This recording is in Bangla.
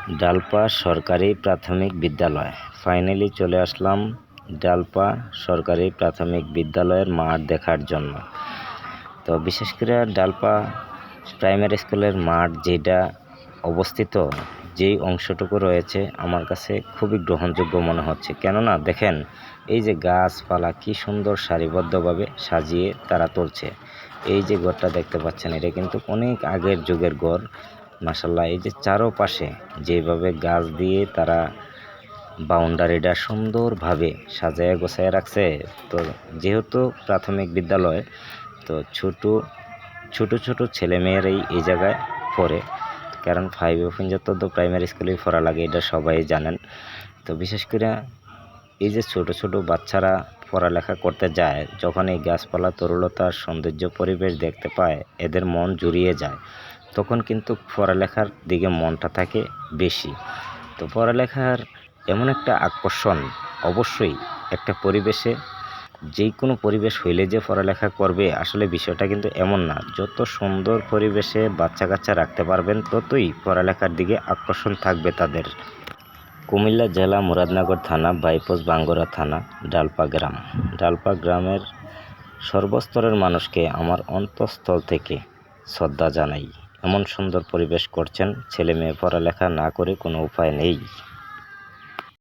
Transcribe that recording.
ডালপা সরকারি প্রাথমিক বিদ্যালয়। ফাইনালি চলে আসলাম ডালপা সরকারি প্রাথমিক বিদ্যালয়ের মাঠ দেখার জন্য। তো বিশেষ করে ডালপা প্রাইমারি স্কুলের মাঠ যেটা অবস্থিত, যেই অংশটুকু রয়েছে আমার কাছে খুবই গ্রহণযোগ্য মনে হচ্ছে। কেননা দেখেন, এই যে গাছপালা কি সুন্দর সারিবদ্ধভাবে সাজিয়ে তারা তুলছে। এই যে ঘরটা দেখতে পাচ্ছেন, এটা কিন্তু অনেক আগের যুগের ঘর। মাশাআল্লাহ, এই যে চারোপাশে যেভাবে গাছ দিয়ে তারা বাউন্ডারিটা সুন্দরভাবে সাজায় গোছায় রাখছে। তো যেহেতু প্রাথমিক বিদ্যালয়, তো ছোট ছোট ছেলেমেয়েরাই এই জায়গায় পড়ে, কারণ 5 পর্যন্ত তো প্রাইমারি স্কুলেই পড়া লাগে, এটা সবাই জানেন। তো বিশেষ করে এই যে ছোট বাচ্চারা পড়ালেখা করতে যায়, যখন এই গাছপালা তরুলতার সৌন্দর্য পরিবেশ দেখতে পায়, এদের মন জুড়িয়ে যায়। তখন কিন্তু পড়ালেখার দিকে মনটা থাকে বেশি। তো পড়ালেখার এমন একটা আকর্ষণ, অবশ্যই একটা পরিবেশে, যে কোনো পরিবেশ হইলে যে পড়ালেখা করবে, আসলে বিষয়টা কিন্তু এমন না। যত সুন্দর পরিবেশে বাচ্চা কাচ্চা রাখতে পারবেন, ততই পড়ালেখার দিকে আকর্ষণ থাকবে তাদের। কুমিল্লা জেলা, মুরাদনগর থানা, বাইপোস্ট বাঙ্গুরা থানা, ডালপা গ্রাম। ডালপা গ্রামের সর্বস্তরের মানুষকে আমার অন্তঃস্থল থেকে শ্রদ্ধা জানাই। এমন সুন্দর পরিবেশ করছেন, ছেলে মেয়ে পড়ালেখা না করে কোনো উপায় নেই।